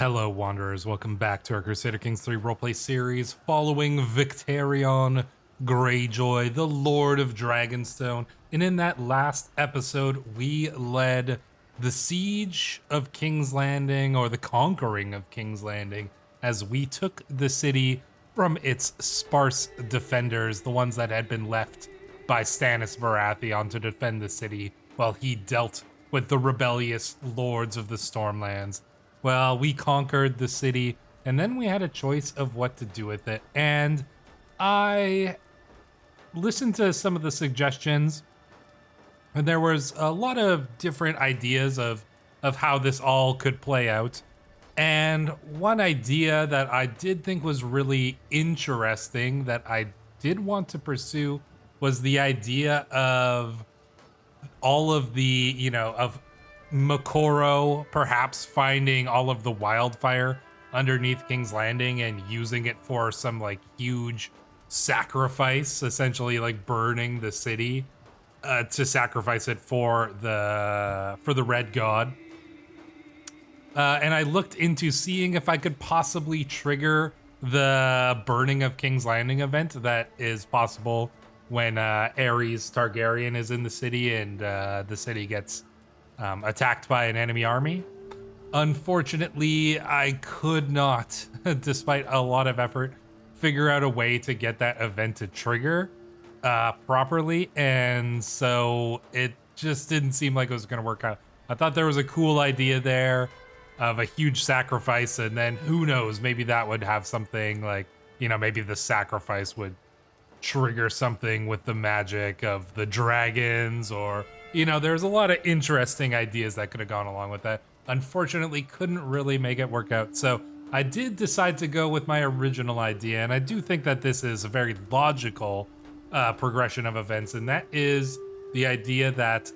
Hello, Wanderers. Welcome back to our Crusader Kings 3 roleplay series following Victarion Greyjoy, the Lord of Dragonstone. And in that last episode, we led the siege of King's Landing, or the conquering of King's Landing, as we took the city from its sparse defenders, the ones that had been left by Stannis Baratheon to defend the city while he dealt with the rebellious lords of the Stormlands. Well, we conquered the city, and then we had a choice of what to do with it. And I listened to some of the suggestions, and there was a lot of different ideas of how this all could play out. And one idea that I did think was really interesting that I did want to pursue was the idea of all of the, of Makoro perhaps finding all of the wildfire underneath King's Landing and using it for some like huge sacrifice, essentially like burning the city to sacrifice it for the Red God. And I looked into seeing if I could possibly trigger the burning of King's Landing event that is possible when Aerys Targaryen is in the city and the city gets attacked by an enemy army. Unfortunately, I could not, despite a lot of effort, figure out a way to get that event to trigger properly, and so it just didn't seem like it was going to work out. I thought there was a cool idea there of a huge sacrifice, and then who knows, maybe that would have something like, maybe the sacrifice would trigger something with the magic of the dragons, or there's a lot of interesting ideas that could have gone along with that. Unfortunately, couldn't really make it work out. So I did decide to go with my original idea, and I do think that this is a very logical progression of events, and that is the idea that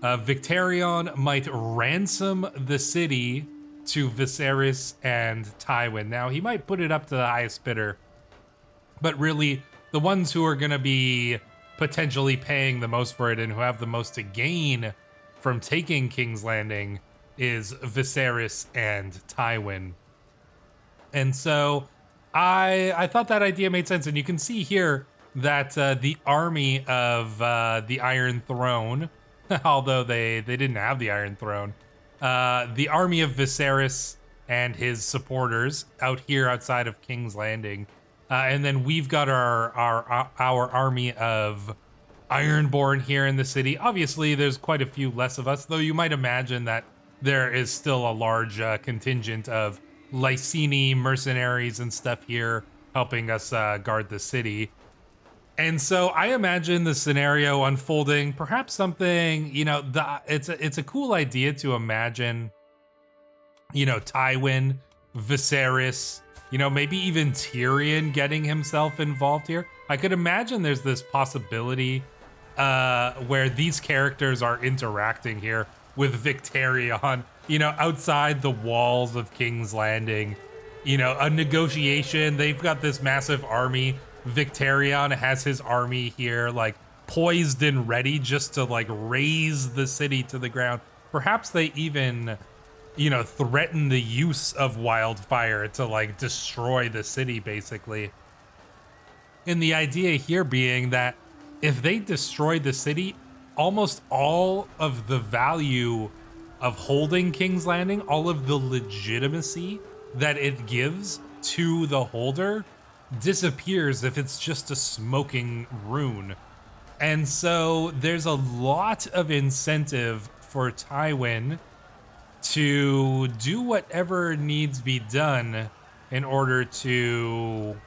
Victarion might ransom the city to Viserys and Tywin. Now, he might put it up to the highest bidder, but really, the ones who are going to be potentially paying the most for it and who have the most to gain from taking King's Landing is Viserys and Tywin. And so I thought that idea made sense. And you can see here that the army of the Iron Throne, although they didn't have the Iron Throne, the army of Viserys and his supporters out here outside of King's Landing. And then we've got our army of Ironborn here in the city. Obviously, there's quite a few less of us, though you might imagine that there is still a large contingent of Lyseni mercenaries and stuff here helping us guard the city. And so I imagine the scenario unfolding, perhaps something, it's a cool idea to imagine, Tywin, Viserys, maybe even Tyrion getting himself involved here. I could imagine there's this possibility where these characters are interacting here with Victarion, outside the walls of King's Landing, a negotiation. They've got this massive army. Victarion has his army here, like poised and ready just to like raze the city to the ground. Perhaps they even threaten the use of wildfire to like destroy the city, basically. And the idea here being that if they destroy the city, almost all of the value of holding King's Landing, all of the legitimacy that it gives to the holder disappears if it's just a smoking ruin. And so there's a lot of incentive for Tywin to do whatever needs be done in order to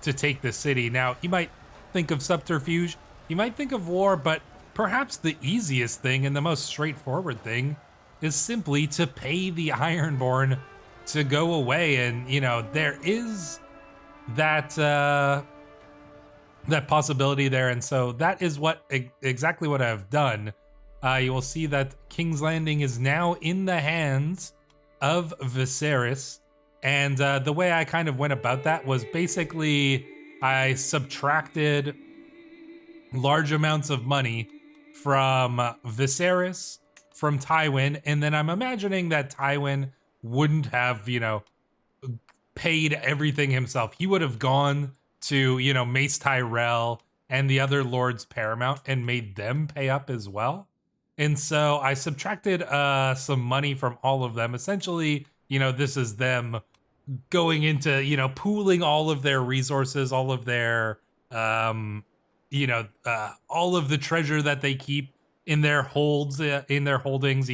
take the city. Now, he might think of subterfuge, he might think of war, but perhaps the easiest thing and the most straightforward thing is simply to pay the Ironborn to go away. And, there is that possibility there. And so that is exactly what I've done. You will see that King's Landing is now in the hands of Viserys. And the way I kind of went about that was basically I subtracted large amounts of money from Viserys, from Tywin, and then I'm imagining that Tywin wouldn't have, paid everything himself. He would have gone to, Mace Tyrell and the other lords paramount and made them pay up as well. And so I subtracted some money from all of them. Essentially, this is them going into, pooling all of their resources, all of their all of the treasure that they keep in their holds, in their holdings,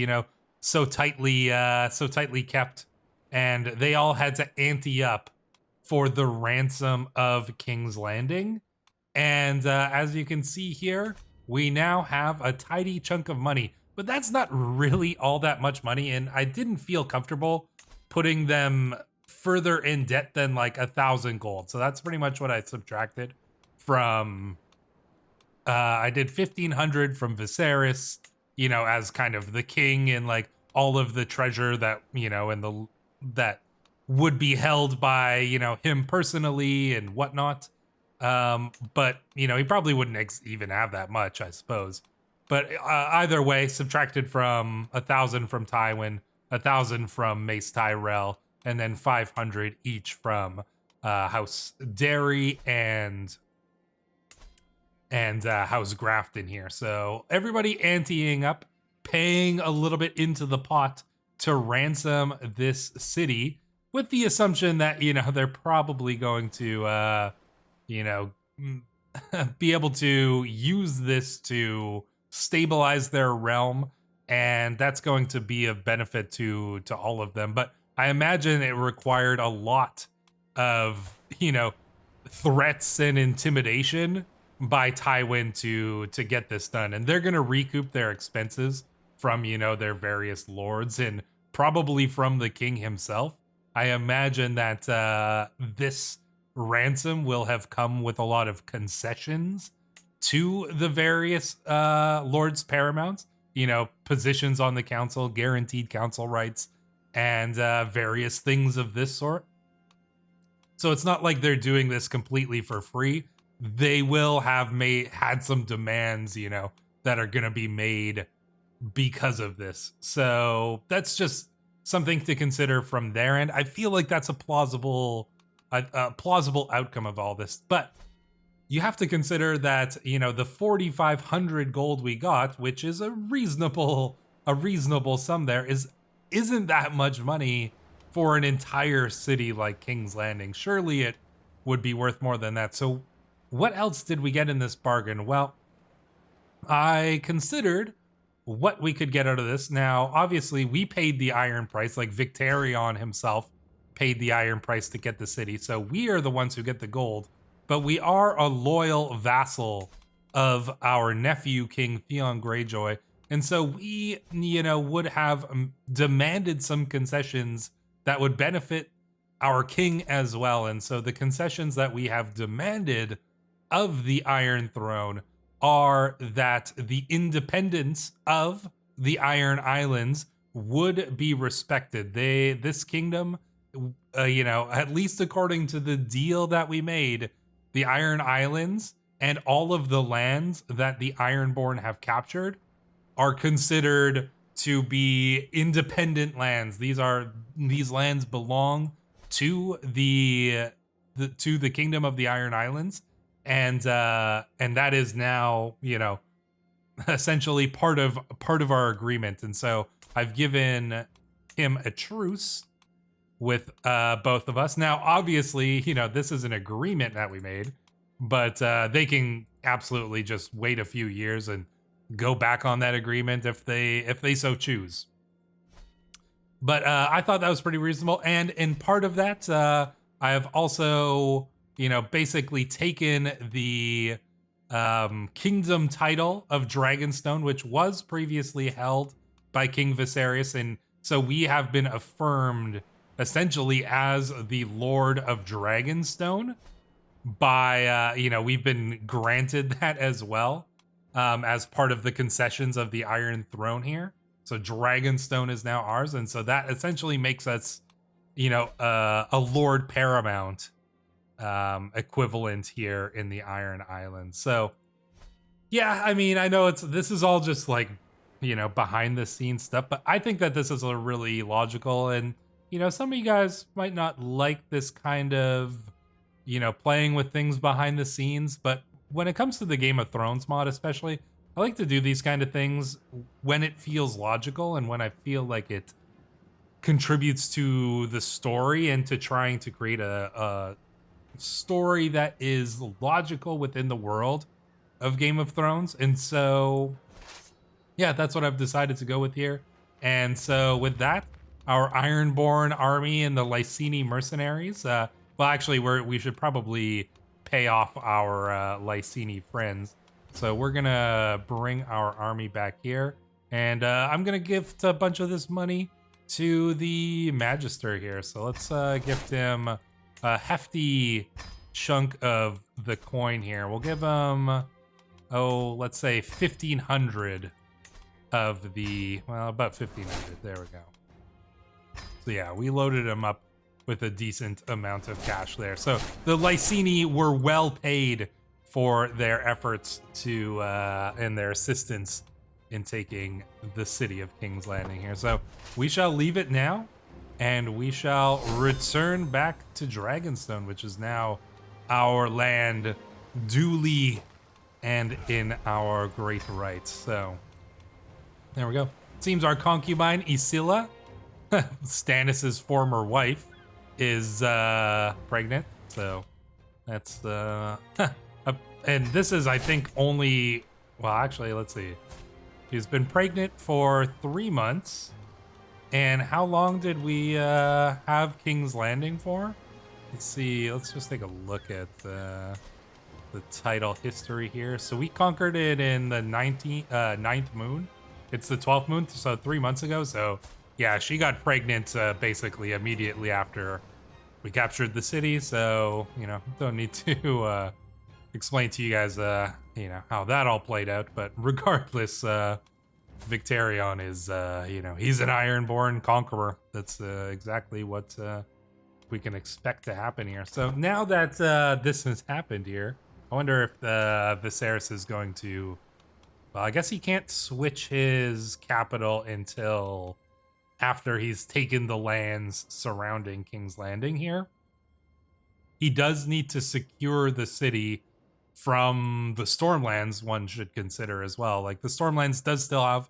so tightly kept, and they all had to ante up for the ransom of King's Landing. And as you can see here, we now have a tidy chunk of money, but that's not really all that much money, and I didn't feel comfortable putting them further in debt than like 1,000 gold. So that's pretty much what I subtracted from. I did 1,500 from Viserys, as kind of the king and like all of the treasure that, and that would be held by, him personally and whatnot. But, he probably wouldn't even have that much, I suppose. But either way, subtracted from 1,000 from Tywin, 1,000 from Mace Tyrell, and then 500 each from House Derry and House Grafton here. So everybody anteing up, paying a little bit into the pot to ransom this city, with the assumption that, they're probably going to, be able to use this to stabilize their realm, and that's going to be of benefit to all of them. But I imagine it required a lot of, threats and intimidation by Tywin to get this done, and they're going to recoup their expenses from, their various lords and probably from the king himself. I imagine that this ransom will have come with a lot of concessions to the various lords paramount, positions on the council, guaranteed council rights, and various things of this sort. So it's not like they're doing this completely for free. They will have had some demands, that are going to be made because of this. So that's just something to consider from their end. I feel like that's a plausible outcome of all this. But you have to consider that, the 4,500 gold we got, which is a reasonable sum there, isn't that much money for an entire city like King's Landing. Surely it would be worth more than that. So what else did we get in this bargain? Well, I considered what we could get out of this. Now, obviously, we paid the iron price, like Victarion himself paid the iron price to get the city. So we are the ones who get the gold, but we are a loyal vassal of our nephew, King Theon Greyjoy. And so we, would have demanded some concessions that would benefit our king as well. And so the concessions that we have demanded of the Iron Throne are that the independence of the Iron Islands would be respected. This kingdom, at least according to the deal that we made, the Iron Islands and all of the lands that the Ironborn have captured are considered to be independent lands. These lands belong to the kingdom of the Iron Islands, and that is now, essentially part of our agreement. And so I've given him a truce with both of us. Now, obviously, this is an agreement that we made, but they can absolutely just wait a few years and go back on that agreement if they so choose. But I thought that was pretty reasonable. And in part of that, I have also, basically taken the kingdom title of Dragonstone, which was previously held by King Viserys. And so we have been affirmed essentially as the Lord of Dragonstone by, we've been granted that as well, as part of the concessions of the Iron Throne here. So Dragonstone is now ours, and so that essentially makes us, a Lord Paramount equivalent here in the Iron Islands. So, yeah, I mean, I know this is all just like, behind the scenes stuff, but I think that this is a really logical and some of you guys might not like this kind of, playing with things behind the scenes, but when it comes to the Game of Thrones mod especially, I like to do these kind of things when it feels logical and when I feel like it contributes to the story and to trying to create a story that is logical within the world of Game of Thrones. And so, yeah, that's what I've decided to go with here. And so with that, our Ironborn army and the Lyseni mercenaries, well, actually, we should probably pay off our Lyseni friends. So we're gonna bring our army back here, and I'm gonna gift a bunch of this money to the Magister here. So let's gift him a hefty chunk of the coin here. We'll give him, let's say 1,500 of the, well, about 1,500. There we go. So yeah, we loaded him up with a decent amount of cash there. So the Lyseni were well paid for their efforts to and their assistance in taking the city of King's Landing here. So we shall leave it now, and we shall return back to Dragonstone, which is now our land duly and in our great rights. So there we go. Seems our concubine Isilla, Stannis's former wife, is pregnant. So that's and this is, I think, only, well, actually, let's see. She's been pregnant for 3 months. And how long did we have King's Landing for? Let's see. Let's just take a look at the title history here. So we conquered it in the 9th moon. It's the 12th moon, so 3 months ago. So yeah, she got pregnant basically immediately after we captured the city. So, don't need to explain to you guys, how that all played out. But regardless, Victarion is, he's an Ironborn conqueror. That's exactly what we can expect to happen here. So now that this has happened here, I wonder if Viserys is going to, well, I guess he can't switch his capital until after he's taken the lands surrounding King's Landing here. He does need to secure the city from the Stormlands, one should consider as well. Like, the Stormlands does still have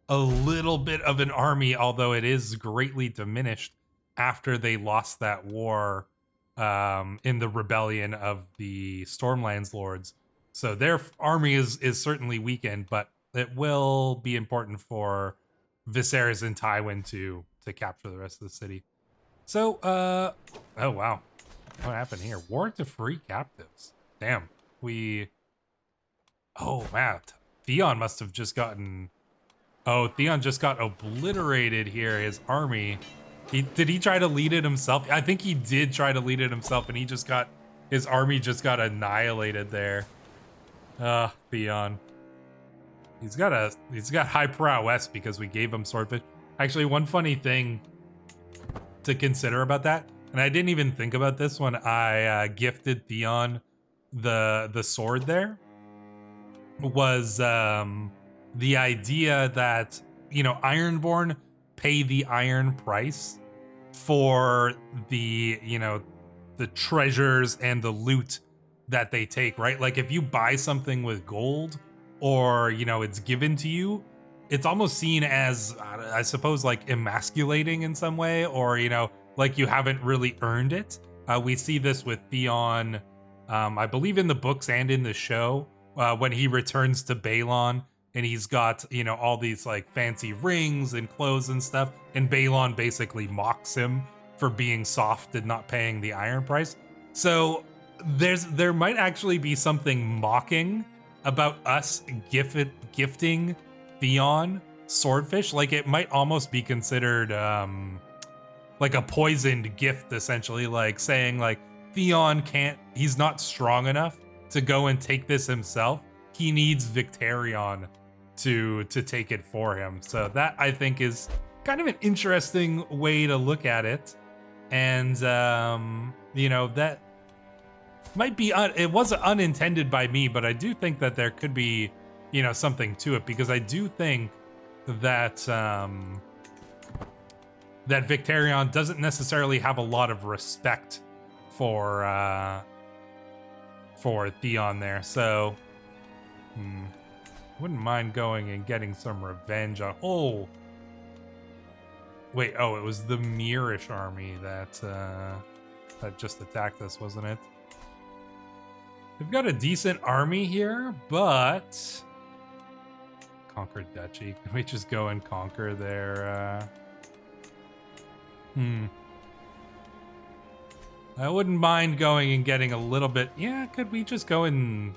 a little bit of an army, although it is greatly diminished after they lost that war in the rebellion of the Stormlands lords. So their army is certainly weakened, but it will be important for Viserys and Tywin to capture the rest of the city. So, oh wow. What happened here? War to free captives. Damn. Oh, wow. Theon must have just gotten... Oh, Theon just got obliterated here, his army. Did he try to lead it himself? I think he did try to lead it himself, and his army just got annihilated there. Theon. He's got high prowess because we gave him swordfish. Actually, one funny thing to consider about that, and I didn't even think about this when I gifted Theon the sword there, was the idea that, Ironborn pay the iron price for the, the treasures and the loot that they take, right? Like, if you buy something with gold, or, it's given to you, it's almost seen as, I suppose, like, emasculating in some way, or, like you haven't really earned it. We see this with Theon, I believe in the books and in the show, when he returns to Balon, and he's got, all these, like, fancy rings and clothes and stuff, and Balon basically mocks him for being soft and not paying the iron price. So there might actually be something mocking about us gifting Theon swordfish. Like, it might almost be considered like a poisoned gift, essentially, like saying, like, Theon he's not strong enough to go and take this himself. He needs Victarion to take it for him. So that, I think, is kind of an interesting way to look at it. And that might be it wasn't unintended by me, but I do think that there could be, something to it, because I do think that that Victarion doesn't necessarily have a lot of respect for Theon there. So, wouldn't mind going and getting some revenge on. Oh, wait. Oh, it was the Mirish army that just attacked us, wasn't it? They've got a decent army here, but conquered duchy. Can we just go and conquer their? I wouldn't mind going and getting a little bit. Yeah, could we just go and?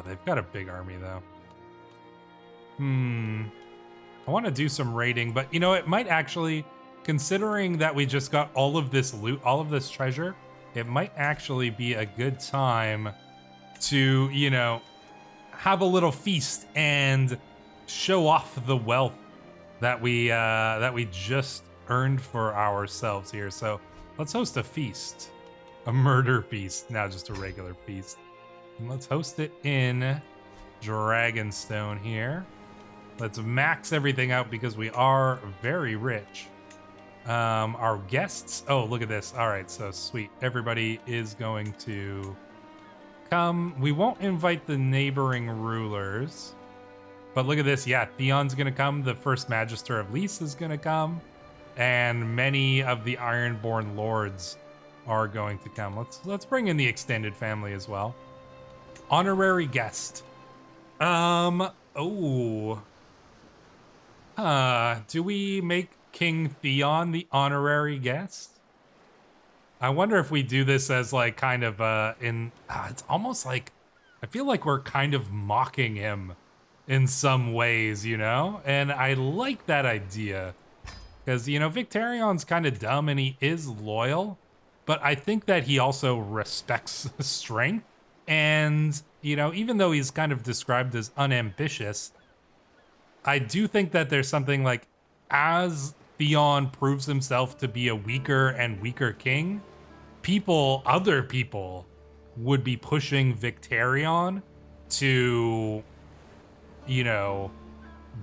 They've got a big army though. I want to do some raiding, but you know, it might actually, considering that we just got all of this loot, all of this treasure, it might actually be a good time to, you know, have a little feast and show off the wealth that we just earned for ourselves here. So let's host a feast, a murder feast, not just a regular feast. And let's host it in Dragonstone here. Let's max everything out because we are very rich. Our guests, oh, look at this. All right, so sweet. Everybody is going to come. We won't invite the neighboring rulers, but look at this. Yeah, Theon's gonna come. The first Magister of Lys is gonna come, and many of the Ironborn lords are going to come. Let's bring in the extended family as well. Honorary guest. Do we make King Theon the honorary guest? I wonder if we do this as like kind of it's almost like I feel like we're kind of mocking him in some ways, you know? And I like that idea because, you know, Victarion's kind of dumb and he is loyal, but I think that he also respects strength. And, you know, even though he's kind of described as unambitious, I do think that there's something like, as Theon proves himself to be a weaker and weaker king, other people would be pushing Victarion to, you know,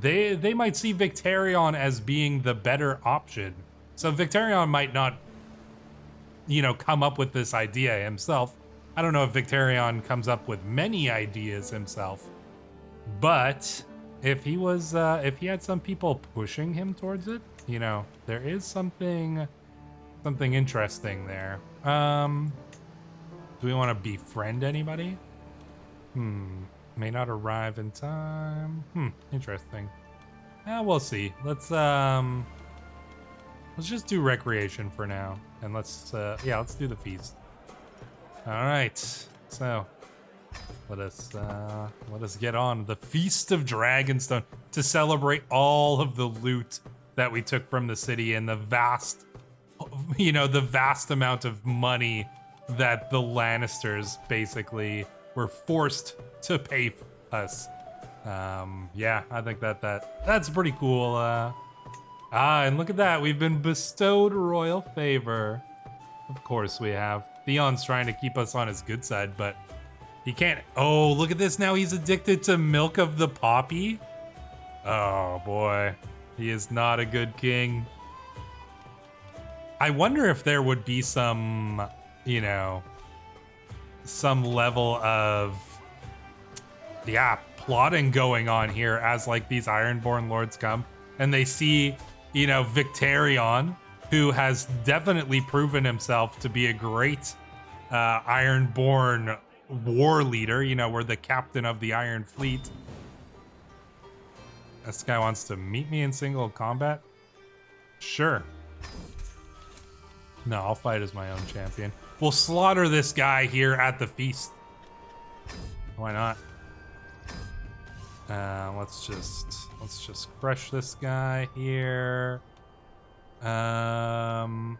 they might see Victarion as being the better option. So Victarion might not, you know, come up with this idea himself. I don't know if Victarion comes up with many ideas himself, but if he was, if he had some people pushing him towards it, you know, there is something interesting there. Do we want to befriend anybody? May not arrive in time. Interesting. We'll see. Let's just do recreation for now, and let's do the feast. All right, so let us get on the Feast of Dragonstone to celebrate all of the loot that we took from the city and the vast amount of money that the Lannisters basically were forced to pay us. Yeah, I think that's pretty cool. And look at that, we've been bestowed royal favor. Of course we have. Theon's trying to keep us on his good side, but he can't. Oh, look at this. Now he's addicted to milk of the poppy. Oh boy, he is not a good king. I wonder if there would be some, you know, some level of, plotting going on here as like these Ironborn lords come and they see, you know, Victarion, who has definitely proven himself to be a great Ironborn war leader. You know, we're the captain of the Iron Fleet. This guy wants to meet me in single combat? Sure. No, I'll fight as my own champion. We'll slaughter this guy here at the feast. Why not? Let's just crush this guy here. Let's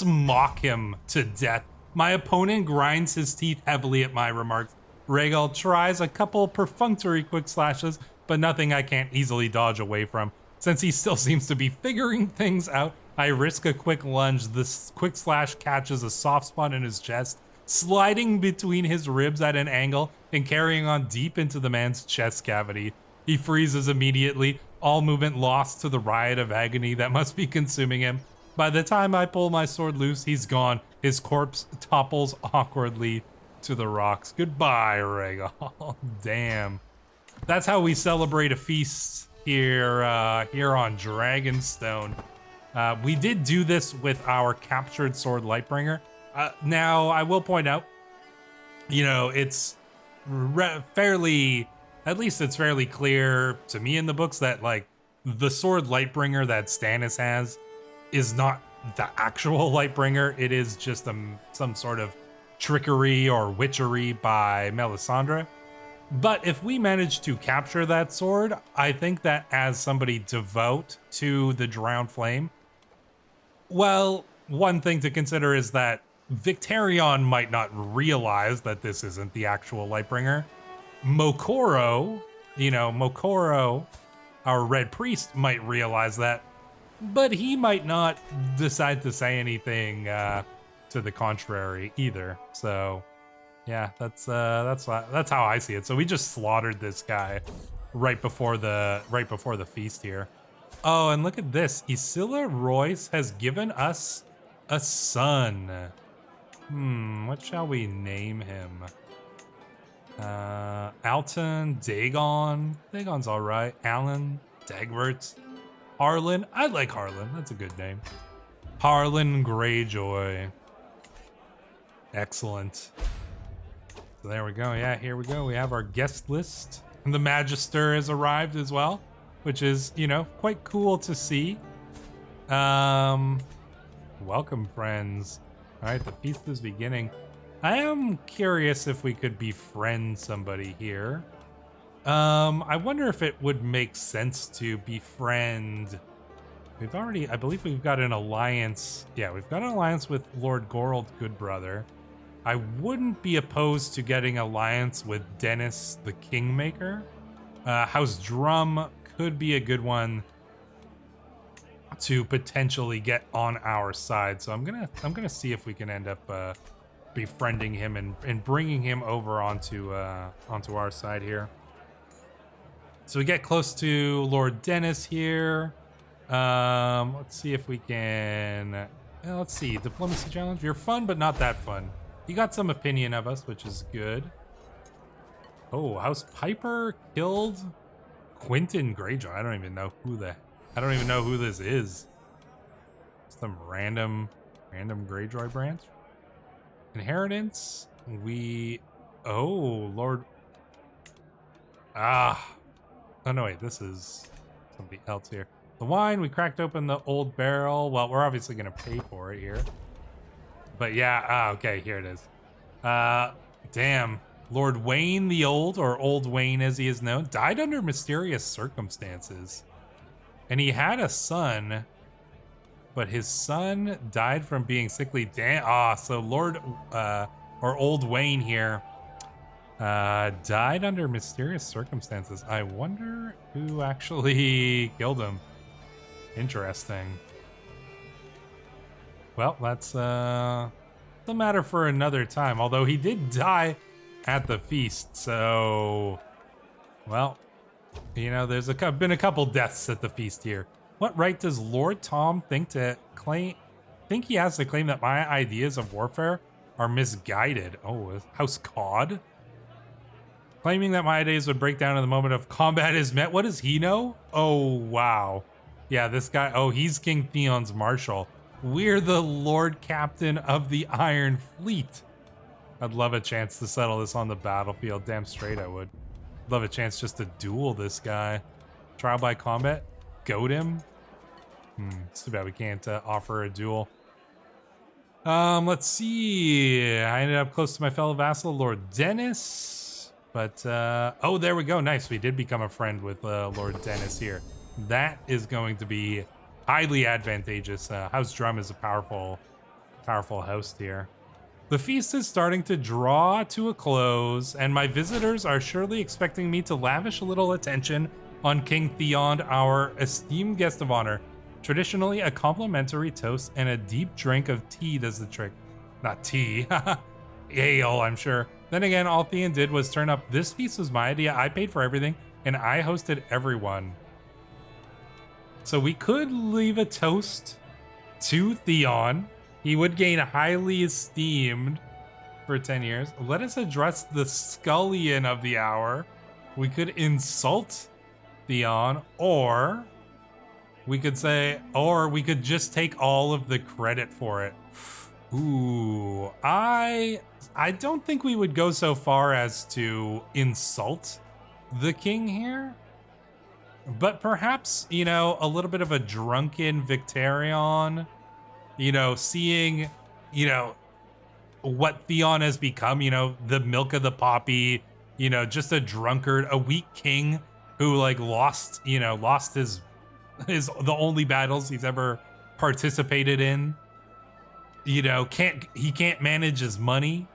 mock him to death. My opponent grinds his teeth heavily at my remarks. Rhaegal tries a couple perfunctory quick slashes, but nothing I can't easily dodge away from. Since he still seems to be figuring things out, I risk a quick lunge. This quick slash catches a soft spot in his chest, sliding between his ribs at an angle and carrying on deep into the man's chest cavity. He freezes immediately, All movement lost to the riot of agony that must be consuming him. By the time I pull my sword loose, he's gone. His corpse topples awkwardly to the rocks. Goodbye, Rhaegal. Damn. That's how we celebrate a feast here, here on Dragonstone. We did do this with our captured sword Lightbringer. Now, I will point out, you know, it's fairly, at least it's fairly clear to me in the books that, like, the sword Lightbringer that Stannis has is not the actual Lightbringer. It is just some sort of trickery or witchery by Melisandre. But if we manage to capture that sword, I think that as somebody devout to the Drowned Flame, well, one thing to consider is that Victarion might not realize that this isn't the actual Lightbringer. Mokoro, you know, Mokoro, our Red Priest, might realize that, but he might not decide to say anything to the contrary either. So, yeah, that's how I see it. So we just slaughtered this guy right before the feast here. Oh, and look at this. Isilla Royce has given us a son. What shall we name him? Alton, Dagon. Dagon's all right. Alan, Dagbert, Harlan. I like Harlan. That's a good name. Harlan Greyjoy. Excellent. So there we go. Yeah, here we go. We have our guest list. And the Magister has arrived as well, which is, you know, quite cool to see. Welcome, friends. All right, the feast is beginning. I am curious if we could befriend somebody here. I wonder if it would make sense to befriend. We've already, I believe we've got an alliance. Yeah, we've got an alliance with Lord Gorold Goodbrother. I wouldn't be opposed to getting alliance with Dennis the Kingmaker. House Drum could be a good one to potentially get on our side. So I'm gonna see if we can end up befriending him and bringing him over onto our side here. So we get close to Lord Dennis here. Let's see if we can. Let's see, diplomacy challenge. You're fun, but not that fun. You got some opinion of us, which is good. Oh, House Piper killed Quentin Greyjoy. I don't even know who this is. Some random Greyjoy branch. Inheritance. Lord. Oh no, wait, this is something else here. The wine, we cracked open the old barrel. Well, we're obviously gonna pay for it here. But yeah, okay, here it is. Damn. Lord Wayne the Old, or Old Wayne as he is known, died under mysterious circumstances. And he had a son, but his son died from being sickly. So Lord, or Old Wayne here, died under mysterious circumstances. I wonder who actually killed him. Interesting. Well, that's a matter for another time. Although he did die at the feast, so, well, you know, there's been a couple deaths at the feast here. What right does Lord Tom think he has to claim that my ideas of warfare are misguided? Oh, House Cod? Claiming that my ideas would break down in the moment of combat is met. What does he know? Oh, wow. Yeah, this guy, oh, he's King Theon's marshal. We're the Lord Captain of the Iron Fleet. I'd love a chance to settle this on the battlefield. Damn straight I would. Love a chance just to duel this guy. Trial by combat? Goat him? It's too bad we can't offer a duel. Let's see. I ended up close to my fellow vassal, Lord Dennis. But, oh, there we go. Nice. We did become a friend with Lord Dennis here. That is going to be highly advantageous. House Drum is a powerful host here. The feast is starting to draw to a close, and my visitors are surely expecting me to lavish a little attention on King Theon, our esteemed guest of honor. Traditionally, a complimentary toast and a deep drink of tea does the trick. Not tea, ale, I'm sure. Then again, all Theon did was turn up. This feast was my idea. I paid for everything, and I hosted everyone. So we could leave a toast to Theon. He would gain highly esteemed for 10 years. Let us address the scullion of the hour. We could insult Theon, or we could say, or we could just take all of the credit for it. Ooh, I don't think we would go so far as to insult the king here. But perhaps, you know, a little bit of a drunken Victarion, you know, seeing, you know, what Theon has become, you know, the milk of the poppy, you know, just a drunkard, a weak king who like lost his the only battles he's ever participated in. You know, he can't manage his money.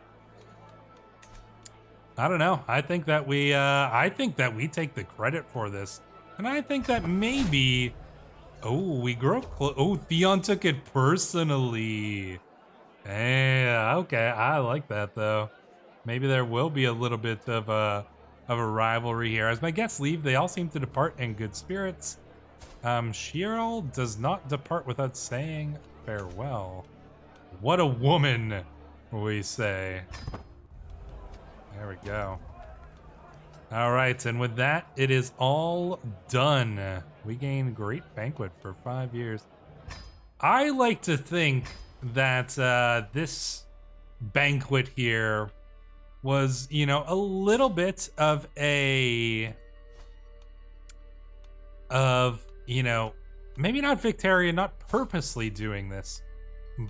I don't know. I think that we take the credit for this. And I think that maybe, we grew up Theon took it personally. Yeah, okay, I like that though. Maybe there will be a little bit of a rivalry here. As my guests leave, they all seem to depart in good spirits. Sheryl does not depart without saying farewell. What a woman, we say. There we go. All right, and with that, it is all done. We gain Great Banquet for 5 years. I like to think that this banquet here was, you know, a little bit of you know, maybe not Victarion, not purposely doing this,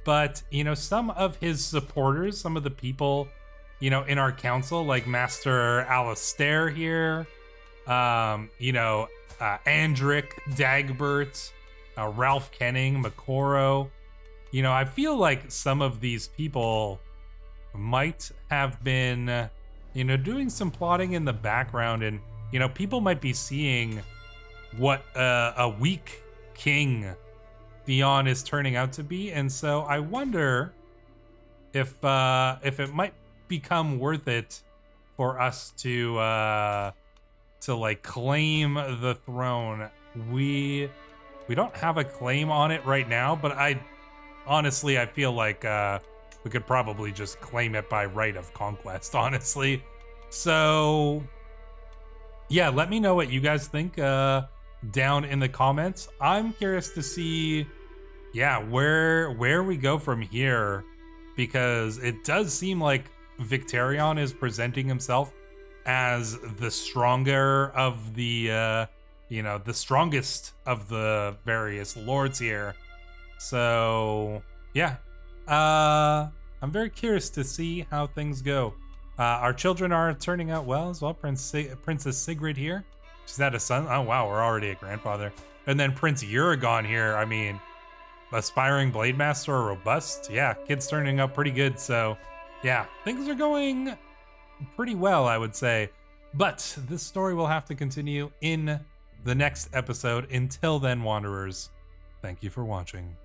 but, you know, some of his supporters, some of the people, you know, in our council, like Master Alistair here, you know, Andric, Dagbert, Ralph Kenning, Makoro. You know, I feel like some of these people might have been, you know, doing some plotting in the background, and, you know, people might be seeing what a weak king Theon is turning out to be, and so I wonder if it might become worth it for us to like claim the throne. We don't have a claim on it right now, but I feel like we could probably just claim it by right of conquest, honestly. So yeah, let me know what you guys think down in the comments. I'm curious to see, yeah, where we go from here, because it does seem like Victarion is presenting himself as the stronger of the you know, the strongest of the various lords here. So yeah, I'm very curious to see how things go. Our children are turning out well as well. Princess Sigrid here, she's had a son. Oh wow, we're already a grandfather. And then Prince Uragon here, I mean, aspiring blade master, robust. Yeah, kid's turning out pretty good. So yeah, things are going pretty well, I would say. But this story will have to continue in the next episode. Until then, Wanderers, thank you for watching.